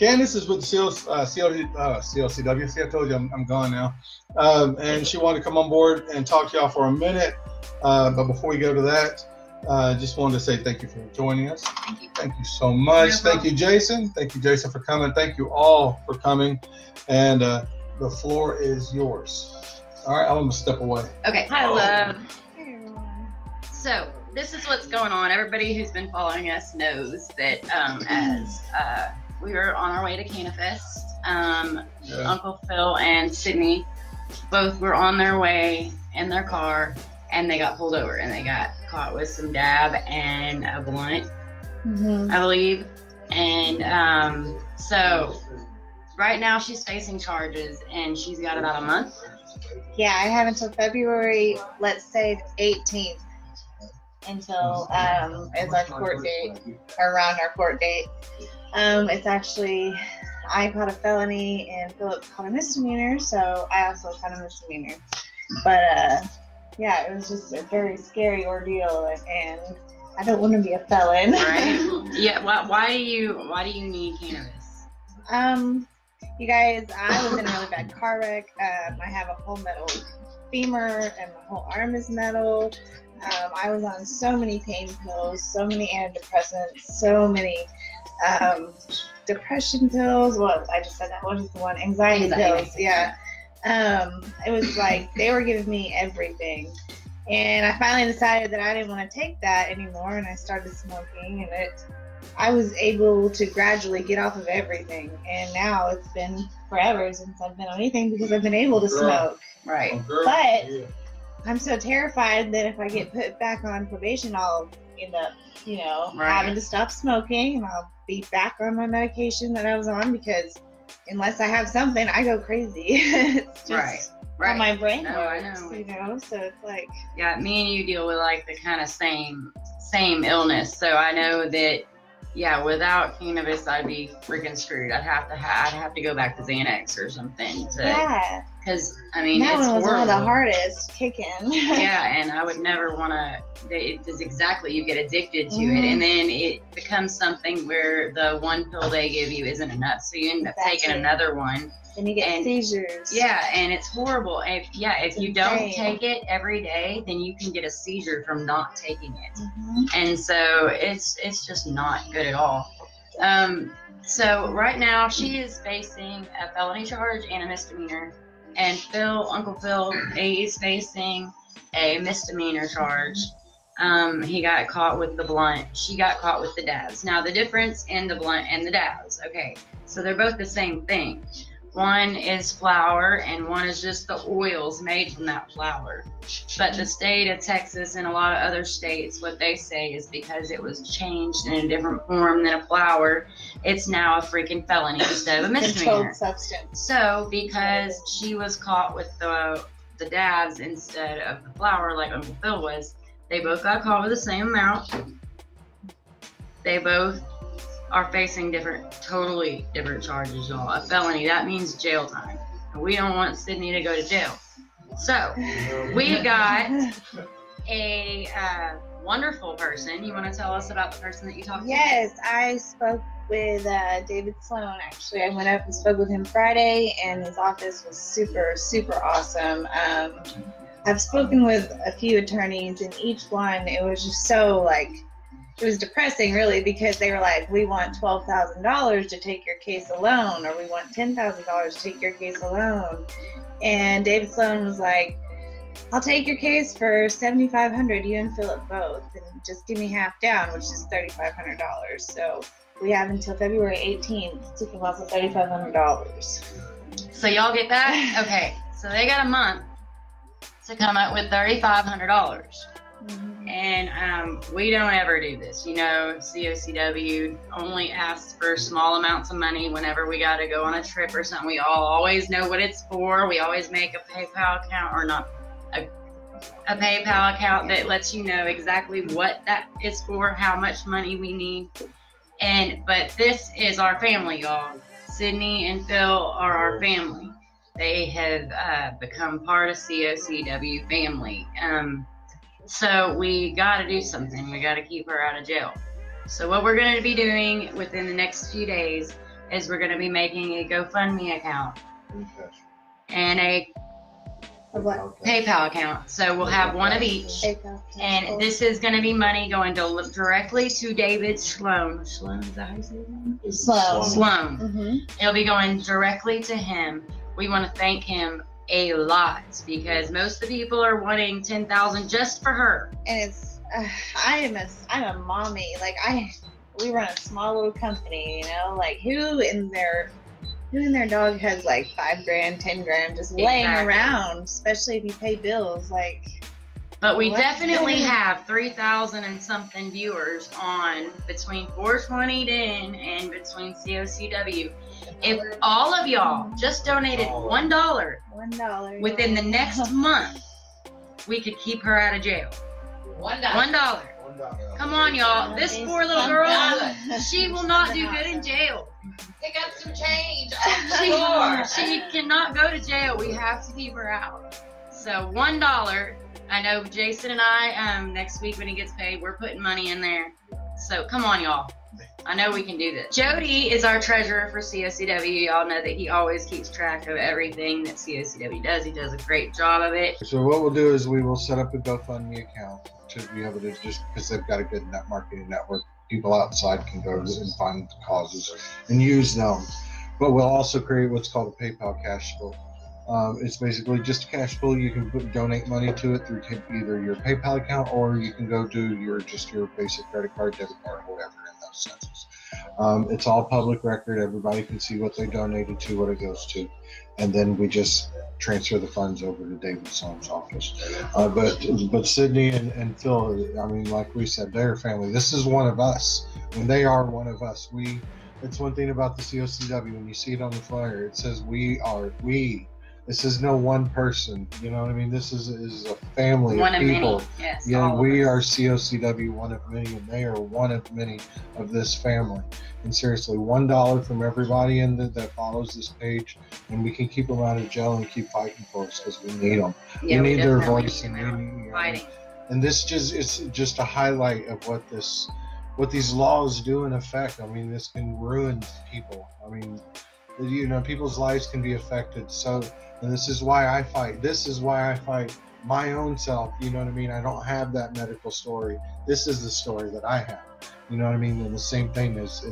Candace is with the COCW. See, I told you I'm gone now. And she wanted to come on board and talk to y'all for a minute. But before we go to that, just wanted to say thank you for joining us. Thank you so much. Thank you, Jason. Thank you, Jason, for coming. Thank you all for coming. And the floor is yours. All right, I'm going to step away. Okay. Hi, love. Hey, everyone. So this is what's going on. Everybody who's been following us knows that as we were on our way to Cannabis, UnclePhil and Sydney both were on their way in their car, and they got pulled over, and they got caught with some dab and a blunt, I believe. And so right now she's facing charges, and she's got about a month. Yeah, I have until February, let's say 18th, until is our court date, or around our court date. It's actually, I caught a felony and Philip caught a misdemeanor, so I also caught a misdemeanor. But yeah, it was just a very scary ordeal, and I don't want to be a felon. Right? Yeah. Why do you need cannabis? You guys, I was in a really bad car wreck. I have a whole metal femur, and my whole arm is metal. I was on so many pain pills, so many antidepressants, so many depression pills. Well, I just said that. What is the one? Anxiety pills. Yeah. It was like they were giving me everything. And I finally decided that I didn't want to take that anymore, and I started smoking, and I was able to gradually get off of everything. And now it's been forever since I've been on anything because I've been able to smoke. Right. But I'm so terrified that if I get put back on probation, I'll end up, having to stop smoking, and I'll be back on my medication that I was on, because unless I have something, I go crazy. It's just how my brain works, so it's like. Yeah, me and you deal with like the kind of same illness, so I know that. Yeah, without cannabis, I'd be freaking screwed. I'd have to go back to Xanax or something. Yeah. Because I mean, that it's one was horrible. one of the hardest kicking. Yeah, and I would never want to. It is exactly, you get addicted to it, and then it becomes something where the one pill they give you isn't enough, so you end up taking another one. And you get seizures. Yeah, and it's horrible. If you don't take it every day, then you can get a seizure from not taking it. And so it's just not good at all. So right now she is facing a felony charge and a misdemeanor, and UnclePhil, is facing a misdemeanor charge. He got caught with the blunt. She got caught with the dabs. Now the difference in the blunt and the dabs, okay, so they're both the same thing. One is flour, and one is just the oils made from that flour. But the state of Texas and a lot of other states, what they say is because it was changed in a different form than a flour, it's now a freaking felony instead of a misdemeanor. Controlled substance. So because she was caught with the dabs instead of the flour like UnclePhil was, they both got caught with the same amount. They both are facing totally different charges, y'all. A felony, that means jail time. And we don't want Sydney to go to jail. So, we got a wonderful person. You want to tell us about the person that you talked to? Yes, I spoke with David Sloan, actually. I went up and spoke with him Friday, and his office was super, super awesome. I've spoken with a few attorneys, and each one, it was just so, it was depressing, really, because they were like, we want $12,000 to take your case alone, or we want $10,000 to take your case alone. And David Sloan was like, I'll take your case for $7,500, you and Philip both, and just give me half down, which is $3,500. So we have until February 18th to come up with $3,500. So y'all get that? Okay, so they got a month to come up with $3,500. And we don't ever do this, COCW only asks for small amounts of money whenever we got to go on a trip or something. We all always know what it's for. We always make a PayPal account, or not a PayPal account that lets you know exactly what that is for, how much money we need. But this is our family, y'all. Sydney and Phil are our family. They have become part of COCW family. So we got to do something. We got to keep her out of jail. So what we're going to be doing within the next few days, is we're going to be making a GoFundMe account and a PayPal account. So we'll have one of each. And this is going to be money going directly to David Sloan. Sloan, is that how you say his name? Sloan. It'll be going directly to him. We want to thank him a lot because most of the people are wanting $10,000 just for her. And it's, I'm a mommy. Like we run a small little company, you know, like who in their dog has like $5 grand, 10 grand just laying around, especially if you pay bills, like. But we definitely have 3,000 and something viewers on between 420 Den and between COCW. If all of y'all just donated $1 within the next month, we could keep her out of jail. $1. Come on, y'all. This poor little girl, she will not do good in jail. Pick up some change. She cannot go to jail. We have to keep her out. So $1. I know Jason and I, next week when he gets paid, we're putting money in there. So come on, y'all. I know we can do this. Jody is our treasurer for COCW. Y'all know that he always keeps track of everything that COCW does. He does a great job of it. So what we'll do is we will set up a GoFundMe account to be able to, just because they've got a good marketing network, people outside can go and find causes and use them. But we'll also create what's called a PayPal cash pool. It's basically just a cash pool. You can donate money to it through either your PayPal account, or you can go do your basic credit card, debit card, whatever in those senses. It's all public record. Everybody can see what they donated to, what it goes to, and then we just transfer the funds over to David Sloan's office. But Sydney and Phil, I mean, like we said, they're family. This is one of us, and they are one of us. It's one thing about the COCW. When you see it on the flyer, it says we are we. This is no one person, you know what I mean? This is a family of people. Many. Yes, yeah, we are COCW, one of many, and they are one of many of this family. And seriously, $1 from everybody that follows this page, and we can keep them out of jail and keep fighting for us because we need them. Yeah, we need their voice, and fighting. And this it's just a highlight of what these laws do in effect. I mean, this can ruin people. I mean, you know, people's lives can be affected. So. And this is why I fight. This is why I fight my own self. You know what I mean? I don't have that medical story. This is the story that I have. You know what I mean? And the same thing is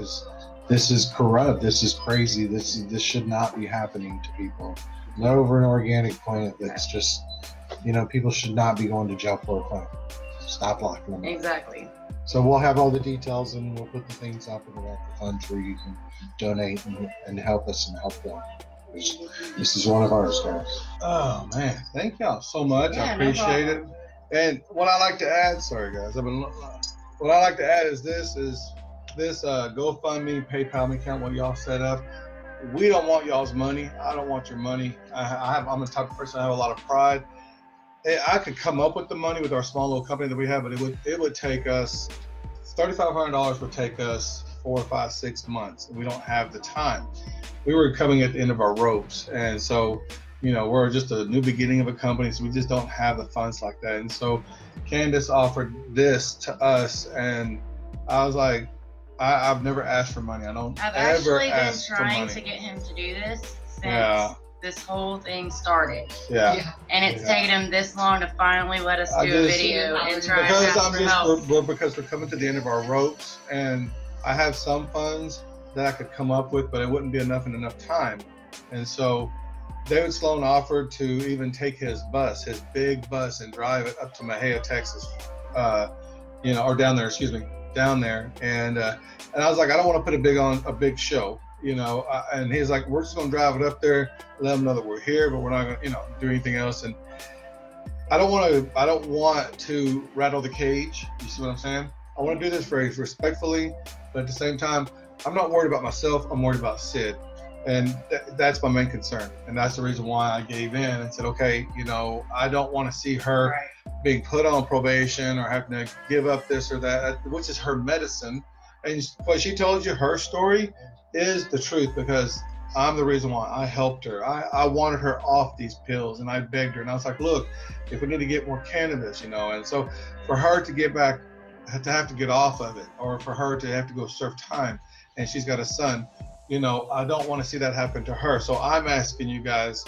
this is corrupt. This is crazy. This should not be happening to people. Not over an organic plant that's just, you know, people should not be going to jail for a plant. Stop locking them up. Exactly. So we'll have all the details, and we'll put the things up in the funds where you can donate and help us and help them. This is one of ours, guys. Oh man, thank y'all so much. Yeah, I appreciate it. And what I like to add, sorry guys, what I like to add is this GoFundMe, PayPal account, what y'all set up. We don't want y'all's money. I don't want your money. I'm the type of person, I have a lot of pride. I could come up with the money with our small little company that we have, but it would take us $3,500 would take us 4, 5, 6 months. We don't have the time. We were coming at the end of our ropes, and so, you know, we're just a new beginning of a company, so we just don't have the funds like that. And so Candace offered this to us, and I was like, I've never asked for money. I've ever asked for money. I've actually been trying to get him to do this since this whole thing started. Yeah. And it's taken him this long to finally let us do a video and try and ask for help. Because we're coming to the end of our ropes, and I have some funds that I could come up with, but it wouldn't be enough in enough time. And so David Sloan offered to even take his big bus, and drive it up to Mahia, Texas, you know, or down there. And I was like, I don't want to put a big show, you know. And he's like, we're just gonna drive it up there, let them know that we're here, but we're not gonna, you know, do anything else. And I don't want to rattle the cage. You see what I'm saying? I want to do this very respectfully, but at the same time, I'm not worried about myself. I'm worried about Sid. And that's my main concern. And that's the reason why I gave in and said, okay, you know, I don't want to see her being put on probation or having to give up this or that, which is her medicine. And what she told you, her story is the truth, because I'm the reason why. I helped her. I wanted her off these pills, and I begged her. And I was like, look, if we need to get more cannabis, you know. And so for her to get back, to have to get off of it, or for her to have to go serve time, and she's got a son, you know, I don't want to see that happen to her. So I'm asking you guys,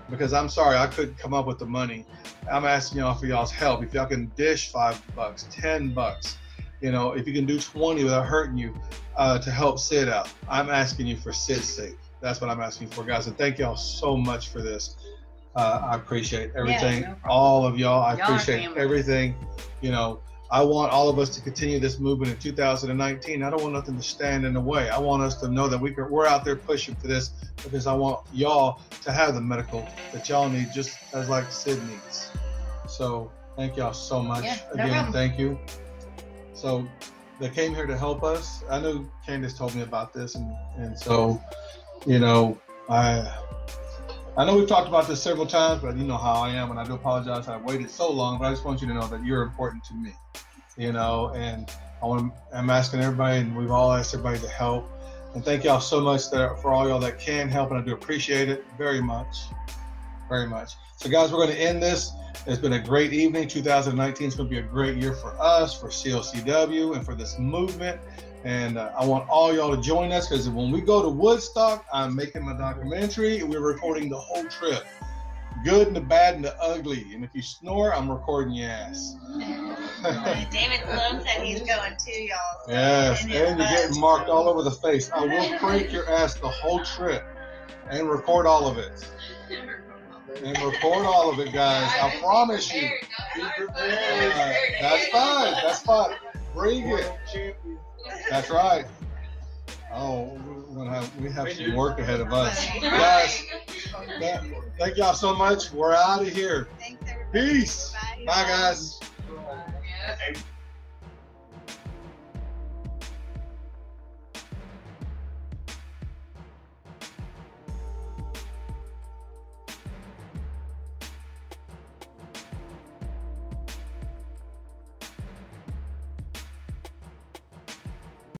because I'm sorry I couldn't come up with the money. I'm asking y'all for y'all's help. If y'all can dish $5, $10, you know, if you can do 20 without hurting you, to help Sid out. I'm asking you for Sid's sake. That's what I'm asking for, guys. And thank y'all so much for this. I appreciate everything. Yeah, no problem. All of y'all. I Y'all are appreciate family. everything. You know, I want all of us to continue this movement in 2019. I don't want nothing to stand in the way. I want us to know that we're out there pushing for this, because I want y'all to have the medical that y'all need, just as like Sid needs. So thank y'all so much. Yeah, no Again, problem. thank you. So they came here to help us. I knew Candace told me about this, and so, you know, I know we've talked about this several times, but you know how I am, and I do apologize I waited so long, but I just want you to know that you're important to me, you know, and I'm asking everybody, and we've all asked everybody to help. And thank y'all so much for all y'all that can help, and I do appreciate it very much, very much. So guys, we're going to end this. It's been a great evening. 2019 is going to be a great year for us, for COCW, and for this movement. And I want all y'all to join us, because when we go to Woodstock, I'm making my documentary, and we're recording the whole trip. Good and the bad and the ugly. And if you snore, I'm recording your ass. David Sloan said he's going too, y'all. So Yes, and you're getting marked all over the face. I will prank your ass the whole trip and record all of it. And record all of it, guys. I promise you. Be prepared. That's fine. That's fine. Bring it. That's right. Oh, we have some work ahead of us. Guys, thank y'all so much. We're out of here. Thanks, everybody. Peace. Bye, guys. Yeah.